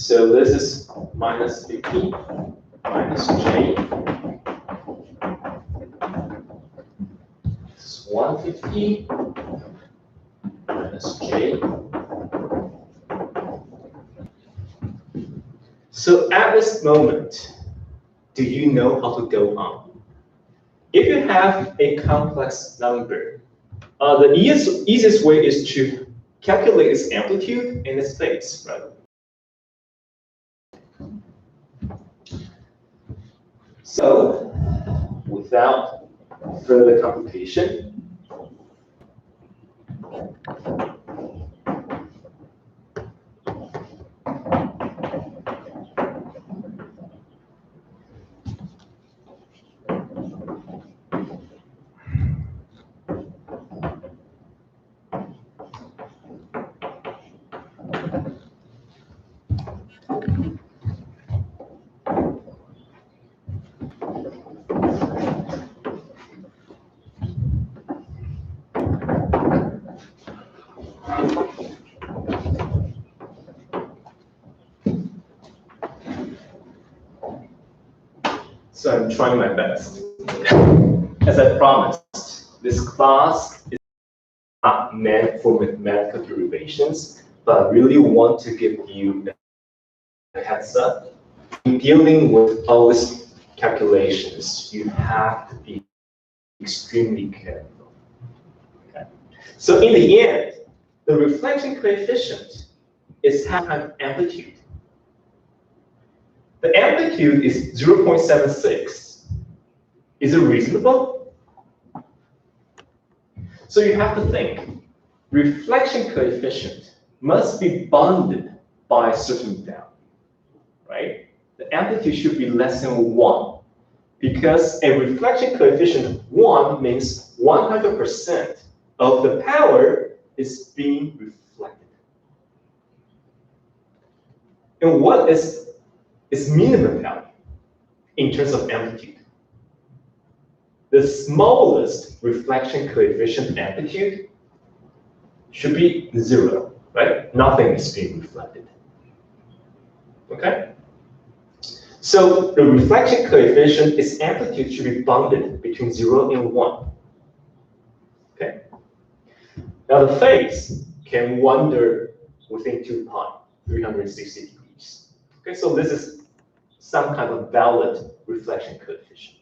So this is minus 50 minus J. This is 150 minus J. So at this moment, do you know how to go on? If you have a complex number, the easiest way is to calculate its amplitude and its phase, right? So, without further complication, so I'm trying my best. As I promised, this class is not meant for mathematical derivations, but I really want to give you a heads up. In dealing with all these calculations, you have to be extremely careful. Okay? So in the end, the reflection coefficient is half times amplitude. The amplitude is 0.76. Is it reasonable? So you have to think, reflection coefficient must be bounded by a certain value, right? The amplitude should be less than 1, because a reflection coefficient of 1 means 100% of the power is being reflected. And what is its minimum value in terms of amplitude? The smallest reflection coefficient amplitude should be 0, right? Nothing is being reflected. Okay? So the reflection coefficient, its amplitude should be bounded between 0 and 1. Okay? Now the phase can wander within 2 pi, 360 degrees. Okay, so this is some kind of valid reflection coefficient.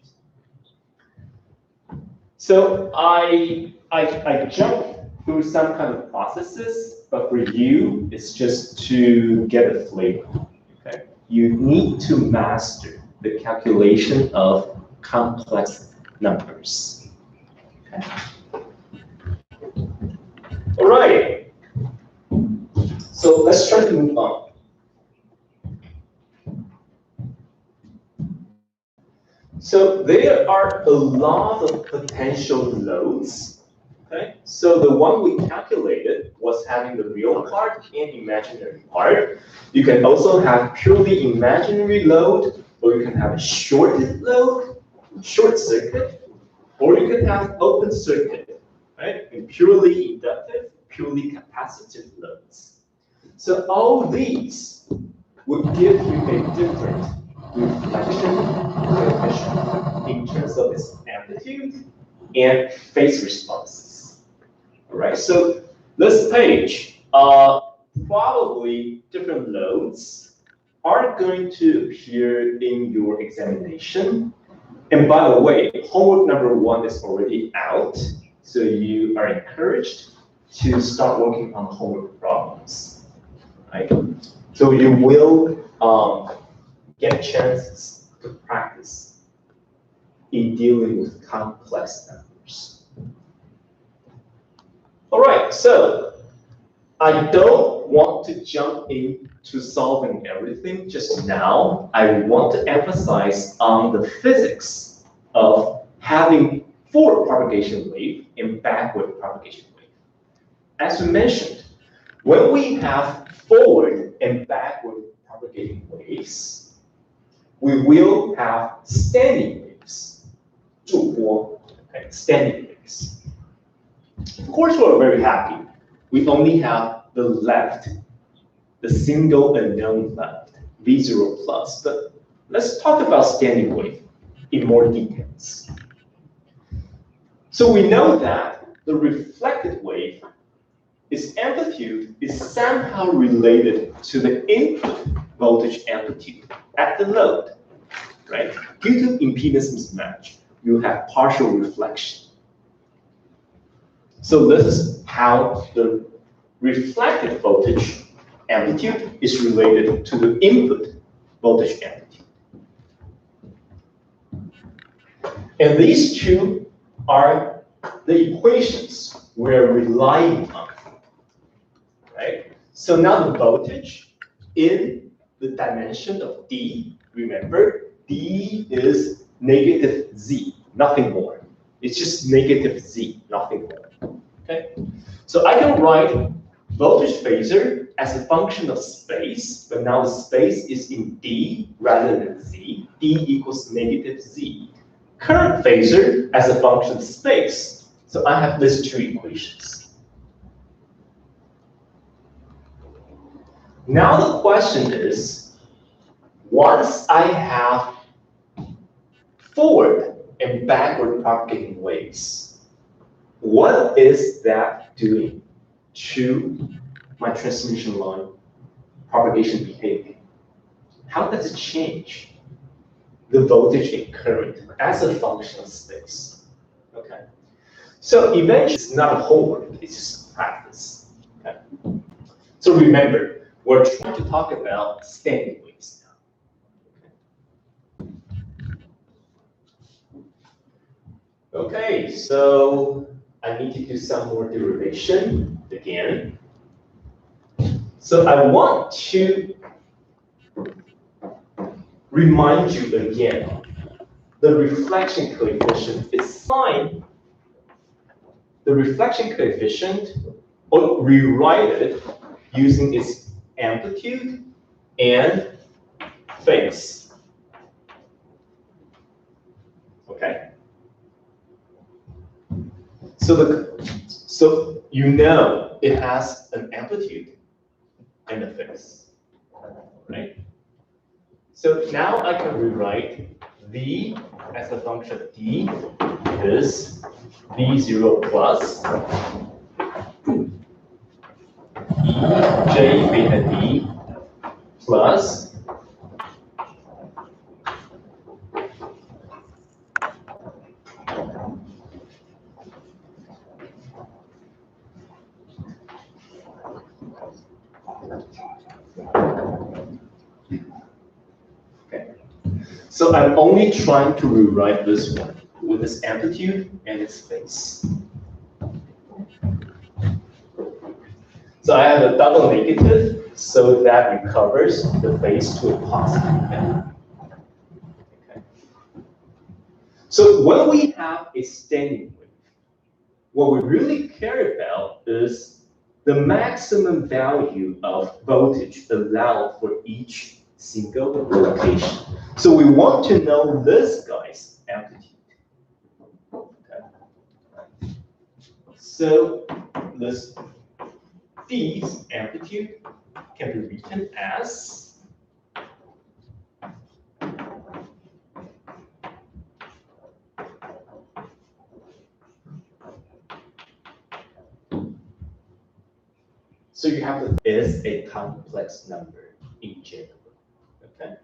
So I jumped through some kind of processes, but for you, it's just to get a flavor. Okay? You need to master the calculation of complex numbers. Okay? All right. So let's try to move on. So there are a lot of potential loads. Okay? So the one we calculated was having the real part and imaginary part. You can also have purely imaginary load, or you can have a shorted load, short circuit, or you can have open circuit, right? And purely inductive, purely capacitive loads. So all these would give you a different reflection coefficient in terms of its amplitude and phase responses. All right, so this page, probably different loads are going to appear in your examination. And by the way, homework number 1 is already out, so you are encouraged to start working on homework problems. Right? So you will get chances to practice in dealing with complex numbers. All right, so I don't want to jump into solving everything just now. I want to emphasize on the physics of having forward propagation wave and backward propagation wave. As we mentioned, when we have forward and backward propagating waves, we will have standing waves. 驻波, okay, standing waves. Of course, we're very happy. We only have the left, the single unknown left. V0 plus. But let's talk about standing wave in more details. So we know that the reflected wave, its amplitude is somehow related to the input voltage amplitude at the load, right? Due to impedance mismatch, you have partial reflection. So this is how the reflected voltage amplitude is related to the input voltage amplitude. And these two are the equations we're relying on, right? So now the voltage in the dimension of D, remember, D is negative Z, nothing more. It's just negative Z, nothing more, okay? So I can write voltage phasor as a function of space, but now the space is in D rather than Z. D equals negative Z. Current phasor as a function of space. So I have these two equations. Now the question is, once I have forward and backward propagating waves, what is that doing to my transmission line propagation behavior? How does it change the voltage and current as a function of space? Okay. So eventually, it's not a homework, it's just practice. Okay. So remember, we're trying to talk about standing waves now. Okay, so I need to do some more derivation again. So I want to remind you again, the reflection coefficient is sine. The reflection coefficient, or rewrite it using its amplitude and phase. Okay. So you know it has an amplitude and a phase, right? So now I can rewrite V as a function of D is V0 plus E J beta D plus so I'm only trying to rewrite this one with its amplitude and its phase. So I have a double negative so that recovers the phase to a positive value. Okay. So when we have a standing wave, what we really care about is the maximum value of voltage allowed for each single location. So we want to know this guy's amplitude. Okay. So this D's amplitude can be written as so you have to is a complex number in general. Okay.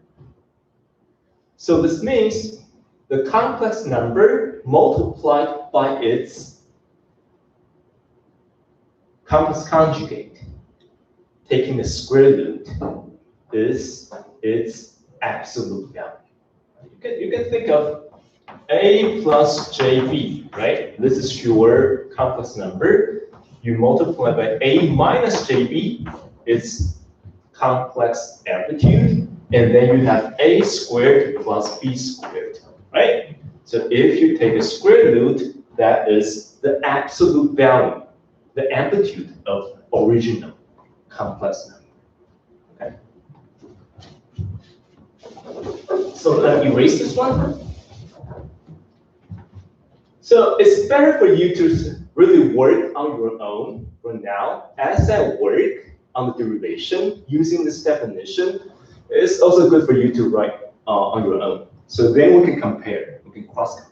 So this means the complex number multiplied by its complex conjugate, taking the square root, is its absolute value. You can think of A plus JB, right? This is your complex number. You multiply by A minus JB, its complex amplitude, and then you have A squared plus B squared, right? So if you take a square root, that is the absolute value, the amplitude of original complex number. Okay. So let me erase this one. So it's better for you to really work on your own for now. As I work on the derivation using this definition, It's also good for you to write on your own. So then we can compare, we can cross compare.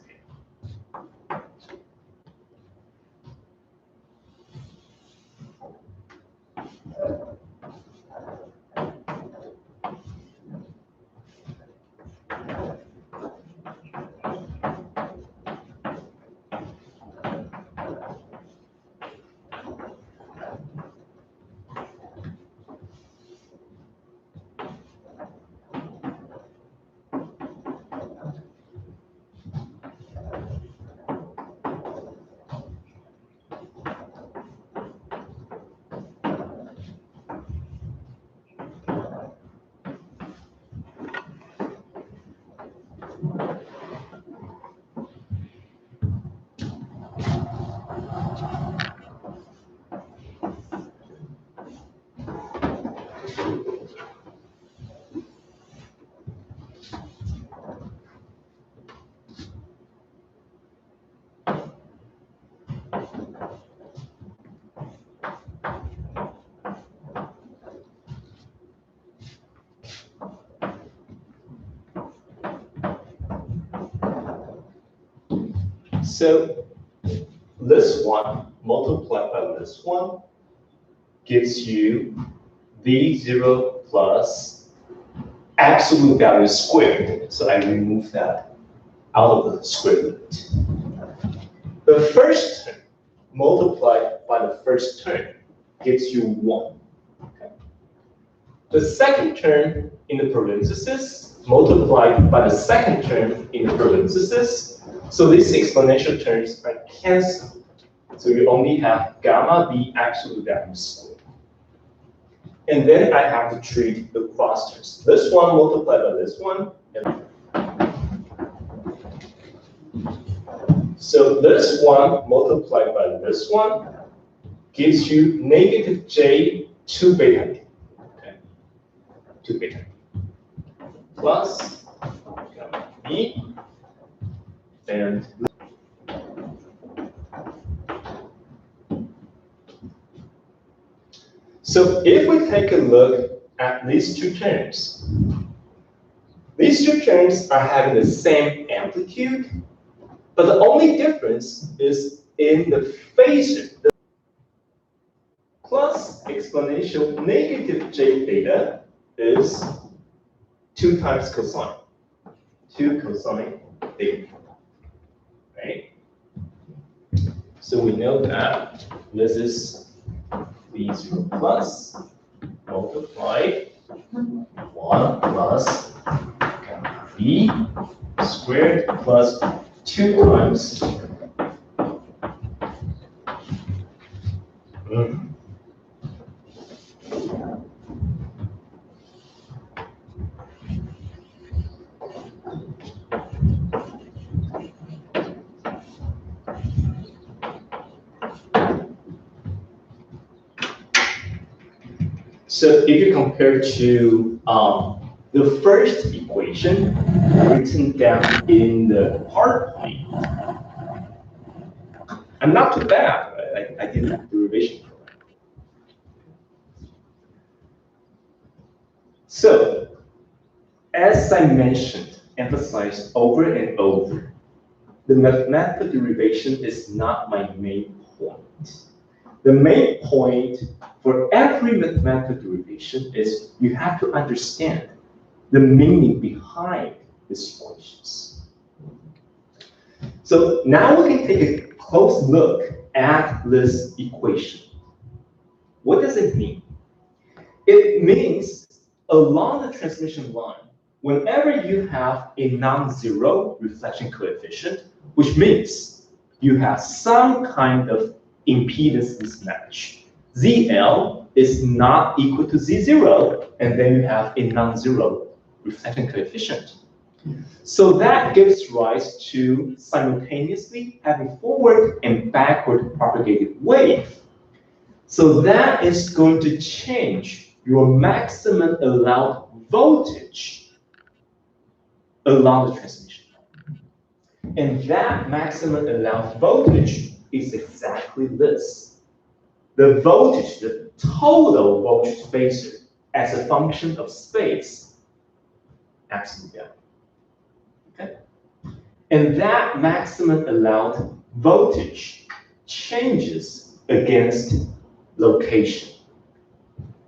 So this one multiplied by this one gives you V0 plus absolute value squared. So I remove that out of the square root. The first term multiplied by the first term gives you 1. Okay. The second term in the parenthesis multiplied by the second term in the parenthesis. So these exponential terms are cancelled. So you only have gamma v absolute value squared. And then I have to treat the cross terms. This one multiplied by this one. So this one multiplied by this one gives you negative j 2 beta d. Okay. 2 beta d. Plus gamma v. And so if we take a look at these two terms are having the same amplitude, but the only difference is in the phasor. The plus exponential negative j theta is 2 times cosine. 2 cosine theta. Right? So we know that this is V0 plus multiplied 1 plus gamma V squared plus 2 times So if you compare to the first equation written down in the PowerPoint, I'm not too bad, right? I did the derivation correctly. So, as I mentioned, emphasized over and over, the mathematical derivation is not my main point. The main point for every mathematical derivation is you have to understand the meaning behind these equations. So now we can take a close look at this equation. What does it mean? It means along the transmission line, whenever you have a non-zero reflection coefficient, which means you have some kind of impedance mismatch. ZL is not equal to Z0, and then you have a non-zero reflection coefficient. So that gives rise to simultaneously having forward and backward propagated wave. So that is going to change your maximum allowed voltage along the transmission line. And that maximum allowed voltage is exactly this. The voltage, the total voltage phasor as a function of space absolute value. Okay? And that maximum allowed voltage changes against location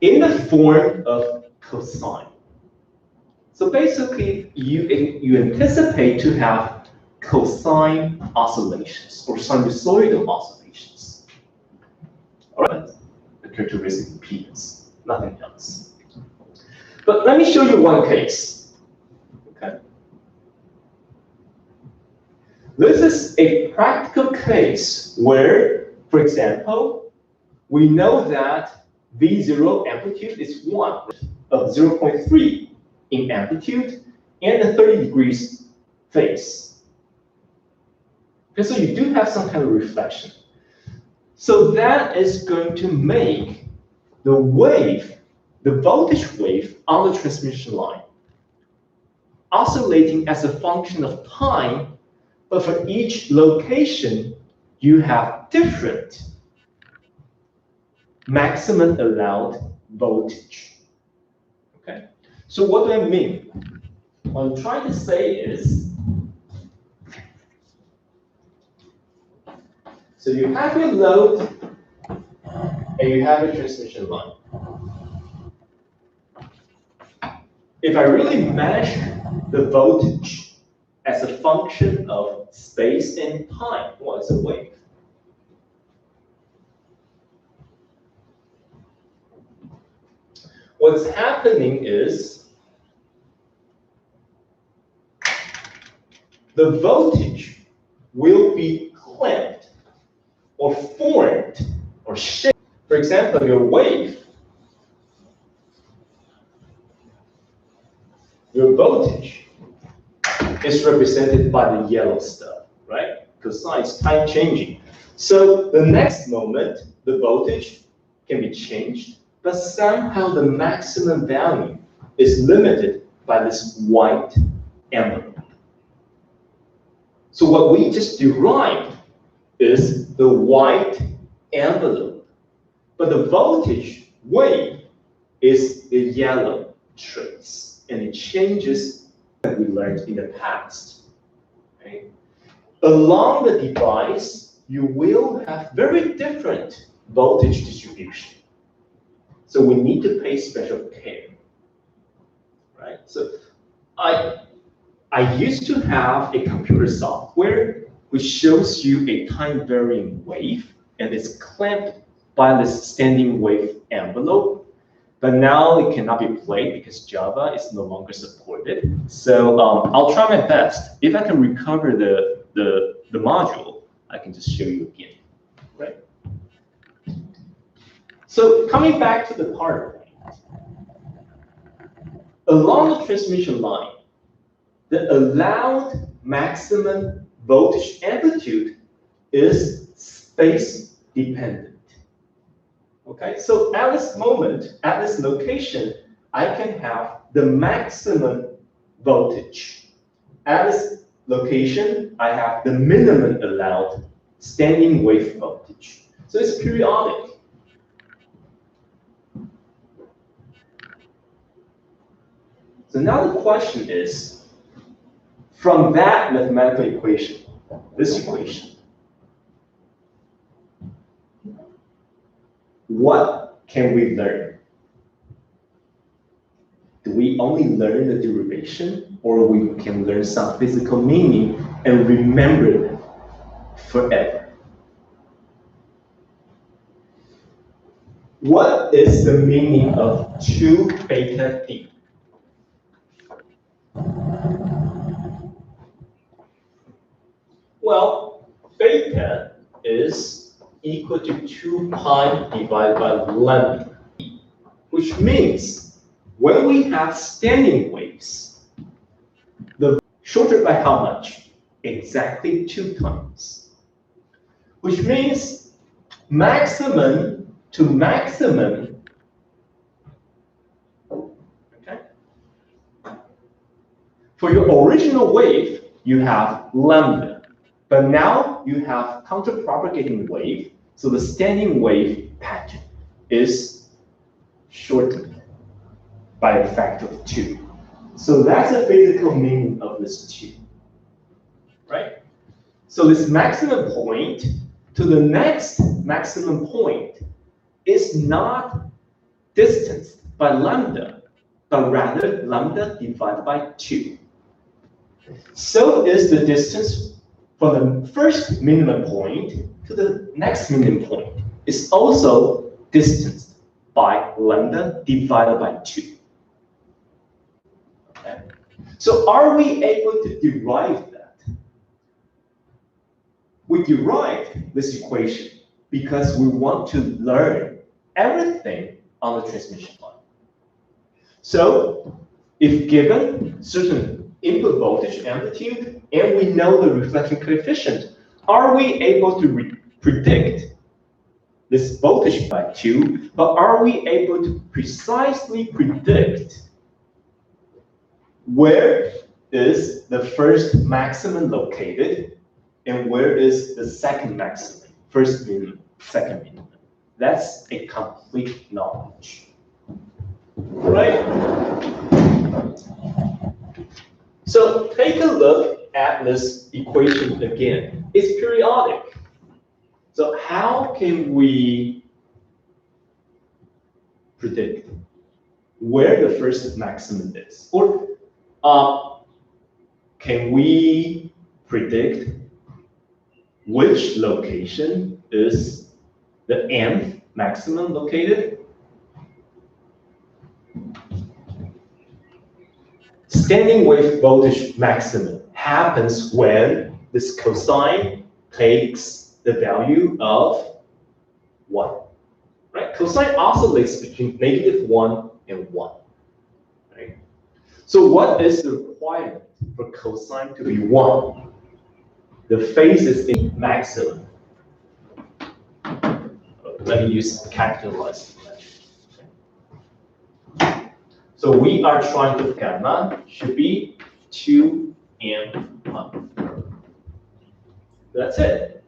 in the form of cosine. So basically, you anticipate to have cosine oscillations or sinusoidal oscillations. All right, the characteristic impedance, nothing else. But let me show you one case. Okay, this is a practical case where, for example, we know that V0 amplitude is 1 of 0.3 in amplitude and a 30 degrees phase. Okay, so you do have some kind of reflection. So that is going to make the wave, the voltage wave on the transmission line, oscillating as a function of time, but for each location, you have different maximum allowed voltage. Okay, so what do I mean? What I'm trying to say is, so you have your load and you have a transmission line. If I really measure the voltage as a function of space and time, well, it's a wave. What's happening is the voltage will be clamped or formed or shaped. For example, your wave, your voltage is represented by the yellow stuff, right? Cosine is time changing. So the next moment, the voltage can be changed, but somehow the maximum value is limited by this white envelope. So what we just derived is the white envelope, but the voltage wave is the yellow trace, and it changes that we learned in the past. Okay? Along the device, you will have very different voltage distribution. So we need to pay special care, right? So I used to have a computer software which shows you a time varying wave, and it's clamped by this standing wave envelope. But now it cannot be played because Java is no longer supported. So I'll try my best. If I can recover the module, I can just show you again, right? So coming back to the part point, along the transmission line, the allowed maximum voltage amplitude is space dependent. Okay, so at this moment, at this location, I can have the maximum voltage. At this location, I have the minimum allowed standing wave voltage. So it's periodic. So now the question is, from that mathematical equation, this equation, what can we learn? Do we only learn the derivation, or we can learn some physical meaning and remember them forever? What is the meaning of 2 beta d? Well, beta is equal to 2 pi divided by lambda, which means when we have standing waves, the shorter by how much? Exactly 2 times. Which means maximum to maximum, okay? For your original wave, you have lambda. But now you have counter-propagating wave, so the standing wave pattern is shortened by a factor of 2. So that's the physical meaning of this tube, right? So this maximum point to the next maximum point is not distanced by lambda, but rather lambda divided by 2. So is the distance from the first minimum point to the next minimum point is also distanced by lambda divided by 2. Okay. So are we able to derive that? We derived this equation because we want to learn everything on the transmission line. So if given certain input voltage amplitude and we know the reflection coefficient, are we able to predict this voltage by 2, but are we able to precisely predict where is the first maximum located and where is the second maximum, first minimum, second minimum? That's a complete knowledge, right? So take a look at this equation again. It's periodic. So how can we predict where the first maximum is? Or can we predict which location is the nth maximum located? Standing wave voltage maximum happens when this cosine takes the value of 1. Right? Cosine oscillates between -1 and 1. Right? So what is the requirement for cosine to be 1? The phase is in maximum. Let me use capitalized. So we are trying to gamma should be 2 and 1. That's it.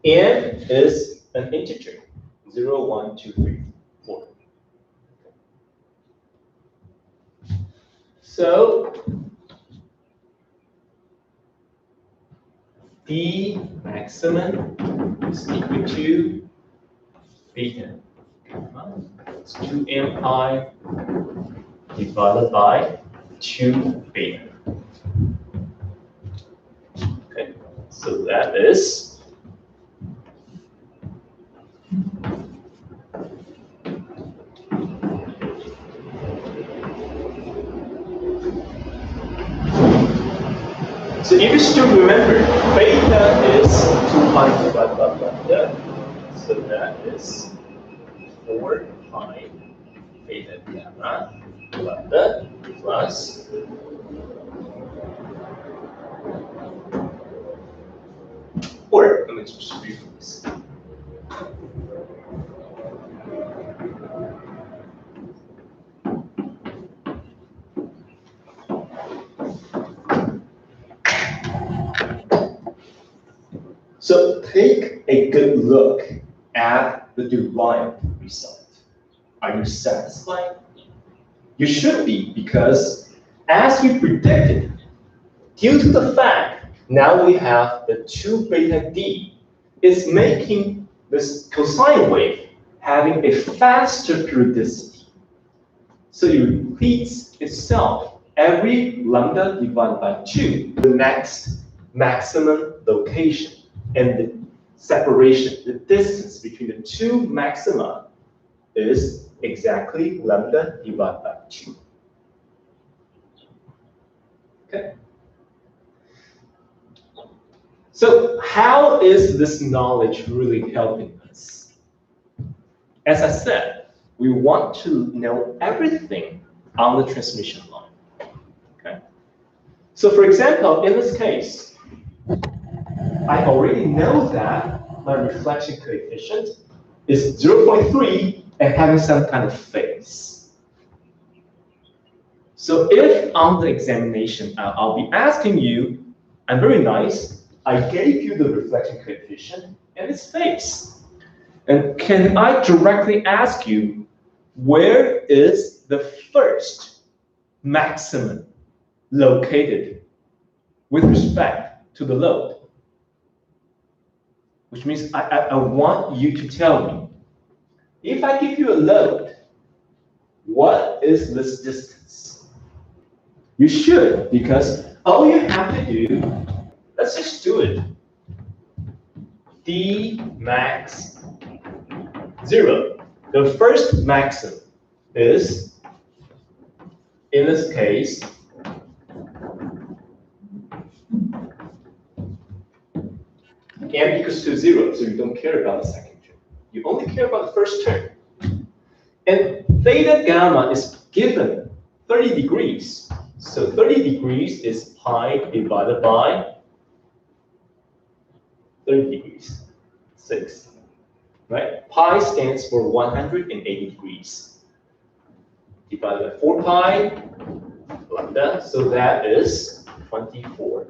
N is an integer, 0, 1, 2, 3, 4. So D maximum is equal to beta. It's 2m pi divided by 2 beta. Okay, so that is so you still remember beta is 2 pi divided by lambda. So that is 4 pi beta gamma lambda plus or let me just rephrase. So take a good look at the derived result. Are you satisfied? You should be, because as we predicted, due to the fact now we have the 2 beta d, is making this cosine wave having a faster periodicity. So it repeats itself every lambda divided by 2, the next maximum location. And the separation, the distance between the 2 maxima is exactly lambda divided by 2. Okay? So how is this knowledge really helping us? As I said, we want to know everything on the transmission line. Okay? So for example, in this case, I already know that my reflection coefficient is 0.3 and having some kind of phase. So if on the examination I'll be asking you, I'm very nice, I gave you the reflection coefficient and its phase. And can I directly ask you, where is the first maximum located with respect to the load? Which means I want you to tell me, if I give you a load, what is this distance? You should, because all you have to do, let's just do it. D max 0. The first maximum is, in this case, m equals to 0, so you don't care about the second term. You only care about the first term. And theta gamma is given 30 degrees. So 30 degrees is pi divided by 30 degrees, 6. Right? Pi stands for 180 degrees. Divided by 4 pi lambda, so that is 24.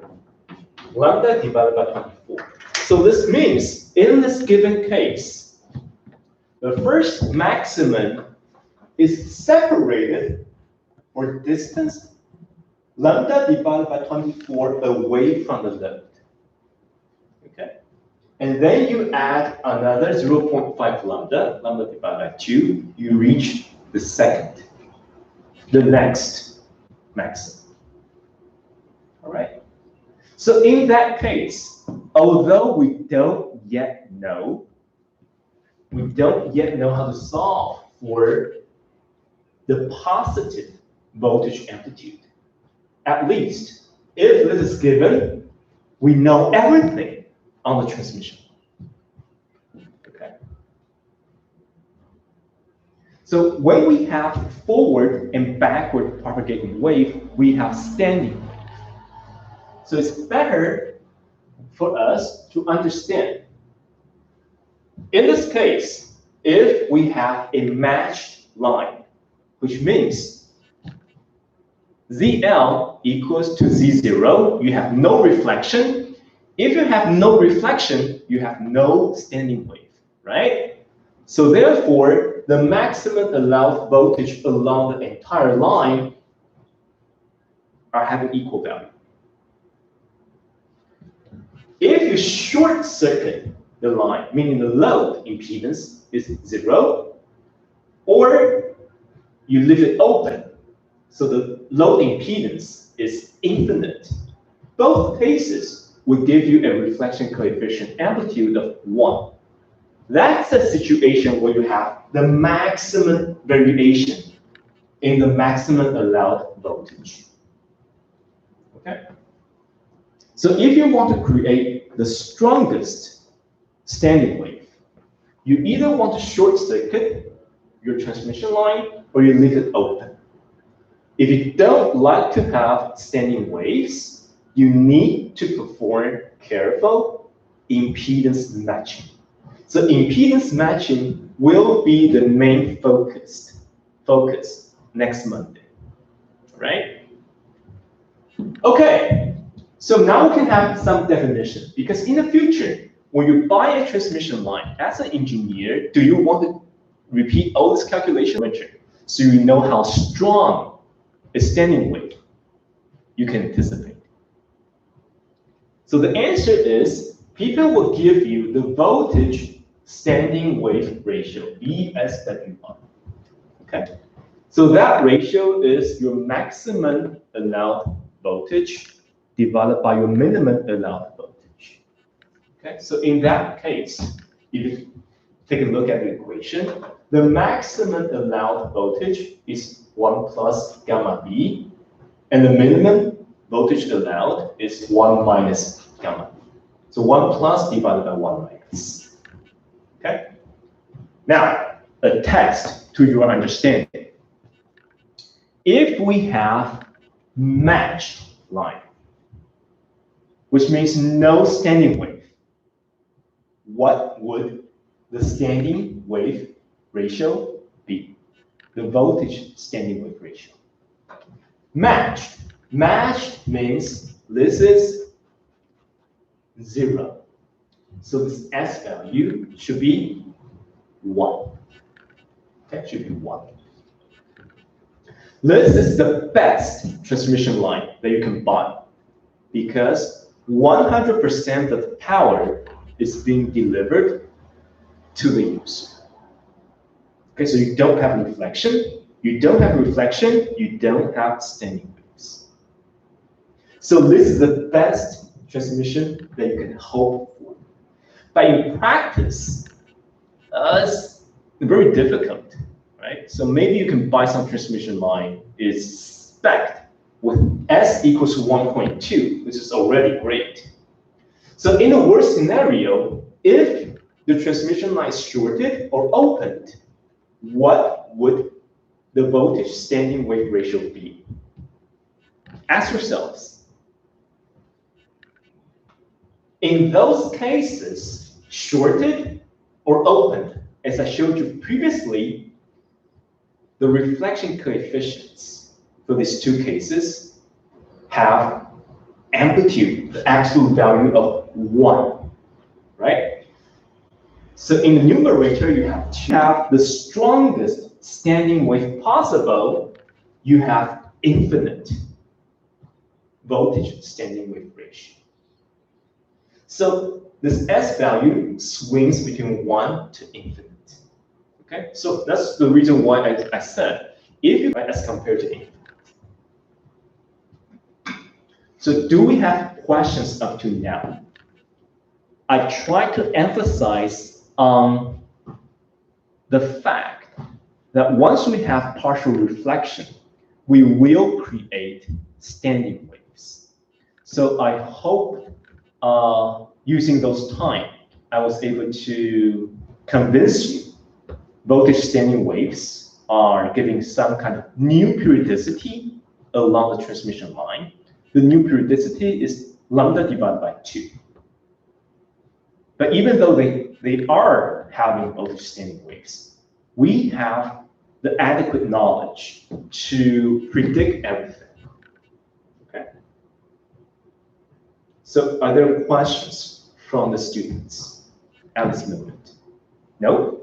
Lambda divided by 24. So this means, in this given case, the first maximum is separated for distance lambda divided by 24 away from the load. Okay? And then you add another 0.5 lambda, lambda divided by 2, you reach the second, the next maximum. All right? So in that case, although we don't yet know how to solve for the positive voltage amplitude, at least if this is given, we know everything on the transmission. Okay. So when we have forward and backward propagating wave, we have standing. So it's better for us to understand. In this case, if we have a matched line, which means ZL equals to Z0, you have no reflection. If you have no reflection, you have no standing wave, right? So therefore, the maximum allowed voltage along the entire line are having equal value. If you short circuit the line, meaning the load impedance is 0, or you leave it open, so the load impedance is infinite, both cases would give you a reflection coefficient amplitude of 1. That's a situation where you have the maximum variation in the maximum allowed voltage. Okay? So if you want to create the strongest standing wave, you either want to short circuit your transmission line or you leave it open. If you don't like to have standing waves, you need to perform careful impedance matching. So impedance matching will be the main focus next Monday, right? Okay, so now we can have some definition, because in the future, when you buy a transmission line, as an engineer, do you want to repeat all this calculation so you know how strong a standing wave you can anticipate? So the answer is, people will give you the voltage standing wave ratio, VSWR. Okay? So that ratio is your maximum allowed voltage divided by your minimum allowed voltage. Okay? So in that case, if you take a look at the equation, the maximum allowed voltage is 1 plus gamma B, and the minimum voltage allowed is 1 minus gamma. So 1 plus divided by 1 minus. Okay? Now, a test to your understanding. If we have matched line, which means no standing wave, what would the standing wave ratio be? The voltage standing wave ratio. Matched. Matched means this is 0. So this S value should be 1. Okay, should be 1. This is the best transmission line that you can buy because 100% of the power is being delivered to the user. Okay, so you don't have reflection. You don't have reflection, you don't have standing waves. So this is the best transmission that you can hope for. But in practice, it's very difficult, right? So maybe you can buy some transmission line is spec'd with S equals 1.2, which is already great. So in the worst scenario, if the transmission line is shorted or opened, what would the voltage standing wave ratio be? Ask yourselves. In those cases, shorted or opened, as I showed you previously, the reflection coefficients for these two cases have amplitude, the absolute value of 1, right? So in the numerator, you have the strongest standing wave possible, you have infinite voltage standing wave ratio. So this S value swings between 1 to infinite. Okay, so that's the reason why I said if you as compared to infinite. So do we have questions up to now? I try to emphasize on the fact that once we have partial reflection, we will create standing waves. So I hope using those time, I was able to convince you voltage standing waves are giving some kind of new periodicity along the transmission line. The new periodicity is lambda divided by 2. But even though they are having voltage standing waves, we have the adequate knowledge to predict everything. Okay. So are there questions from the students at this moment? No?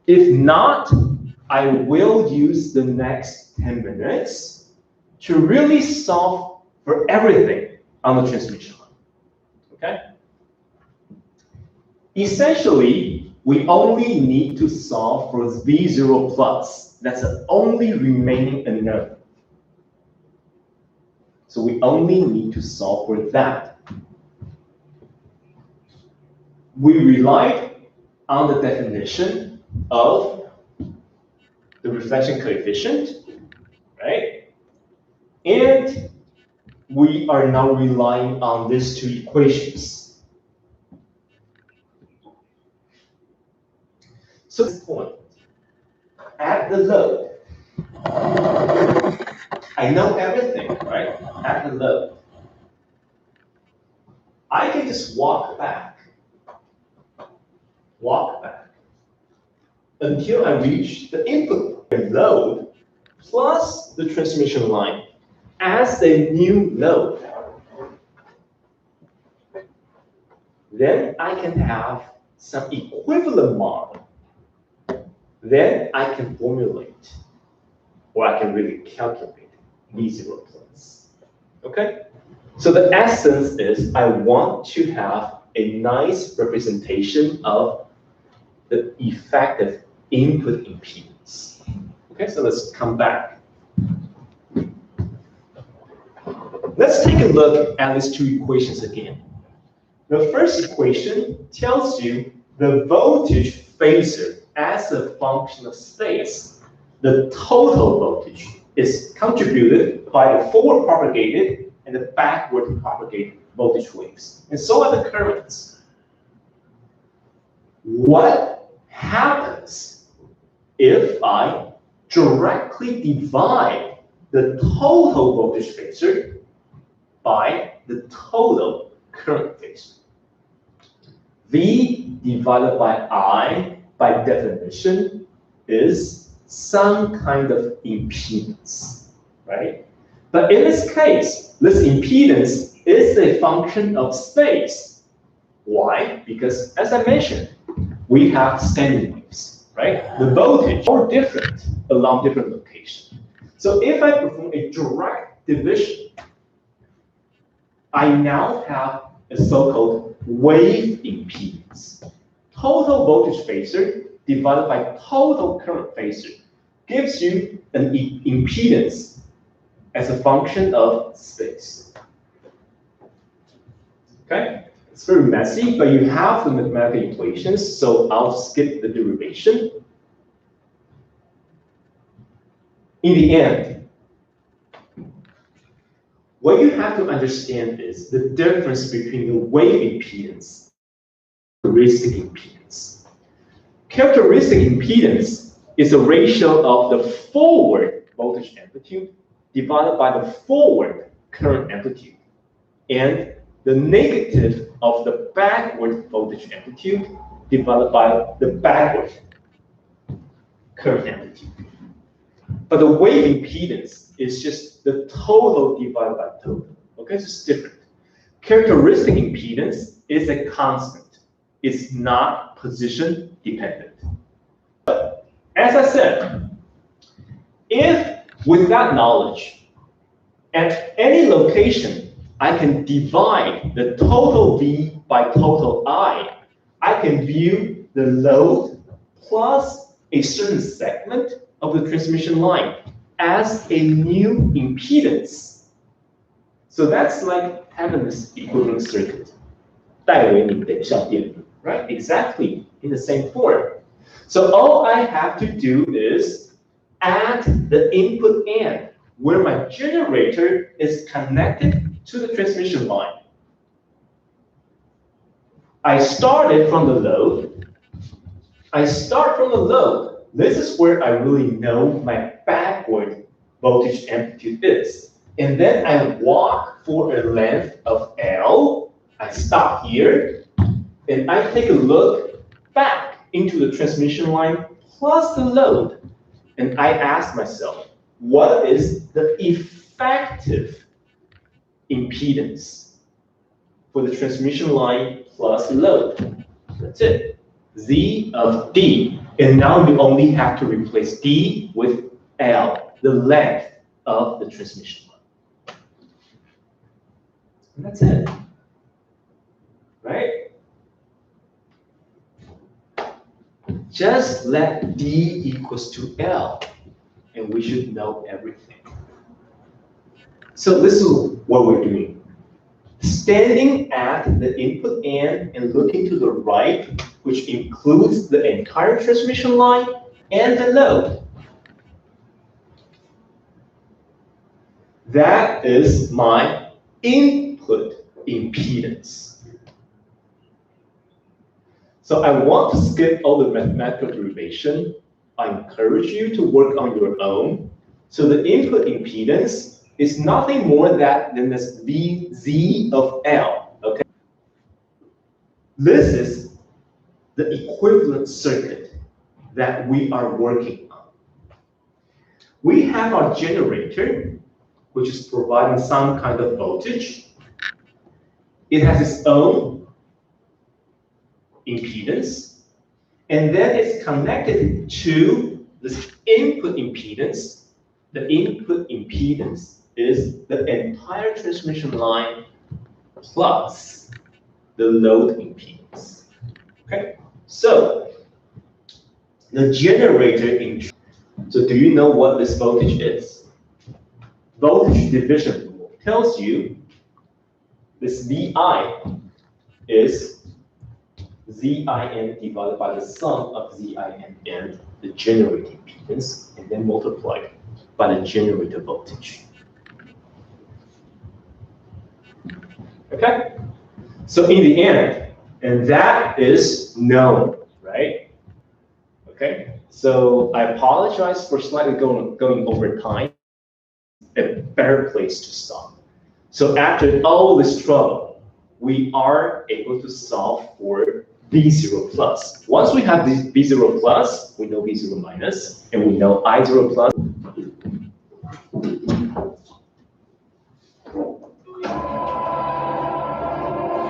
If not, I will use the next 10 minutes to really solve for everything on the transmission line. Okay? Essentially, we only need to solve for V0 plus. That's the only remaining unknown. So we only need to solve for that. We relied on the definition of the reflection coefficient, right? And we are now relying on these two equations. So at this point, at the load, I know everything, right? At the load, I can just walk back until I reach the input load plus the transmission line as a new load. Then I can have some equivalent model. Then I can formulate, or I can really calculate V0 plus. Okay? So the essence is I want to have a nice representation of the effective input impedance. Okay, so let's come back. Let's take a look at these two equations again. The first equation tells you the voltage phasor as a function of space. The total voltage is contributed by the forward propagated and the backward propagated voltage waves. And so are the currents. What happens if I directly divide the total voltage phasor by the total current phasor? V divided by I, by definition, is some kind of impedance, right? But in this case, this impedance is a function of space. Why? Because, as I mentioned, we have standing waves. right? The voltage are different along different locations. So if I perform a direct division, I now have a so-called wave impedance. Total voltage phasor divided by total current phasor gives you an impedance as a function of space. Okay? It's very messy, but you have the mathematical equations, so I'll skip the derivation. In the end, what you have to understand is the difference between the wave impedance and characteristic impedance. Characteristic impedance is a ratio of the forward voltage amplitude divided by the forward current amplitude, and the negative of the backward voltage amplitude divided by the backward current amplitude. But the wave impedance is just the total divided by total. Okay, so it's different. Characteristic impedance is a constant. It's not position dependent. But as I said, if with that knowledge, at any location, I can divide the total V by total I can view the load plus a certain segment of the transmission line as a new impedance. So that's like having this equivalent circuit. 带为你等效电路, right? Exactly in the same form. So all I have to do is at the input end, where my generator is connected to the transmission line. I started from the load. This is where I really know my backward voltage amplitude is. And then I walk for a length of L. I stop here, and I take a look back into the transmission line plus the load. And I ask myself, what is the effective impedance for the transmission line plus load? That's it. Z of D. And now you only have to replace D with L, the length of the transmission line. And that's it. Right? Just let D equals to L, and we should know everything. So this is what we're doing. Standing at the input end and looking to the right, which includes the entire transmission line and the load. That is my input impedance. So I want to skip all the mathematical derivation. I encourage you to work on your own. So the input impedance is nothing more than this VZ of L, okay? This is the equivalent circuit that we are working on. We have our generator, which is providing some kind of voltage. It has its own impedance, and then it's connected to this input impedance. The input impedance is the entire transmission line plus the load impedance. Okay, so the generator so do you know what this voltage is? Voltage division rule tells you this VI is ZIN divided by the sum of ZIN and the generator impedance, and then multiplied by the generator voltage. Okay? So in the end, and that is known, right? Okay? So I apologize for slightly going over time. A better place to stop. So after all this trouble, we are able to solve for V0 plus. Once we have this V0 plus, we know V0 minus, and we know I0 plus.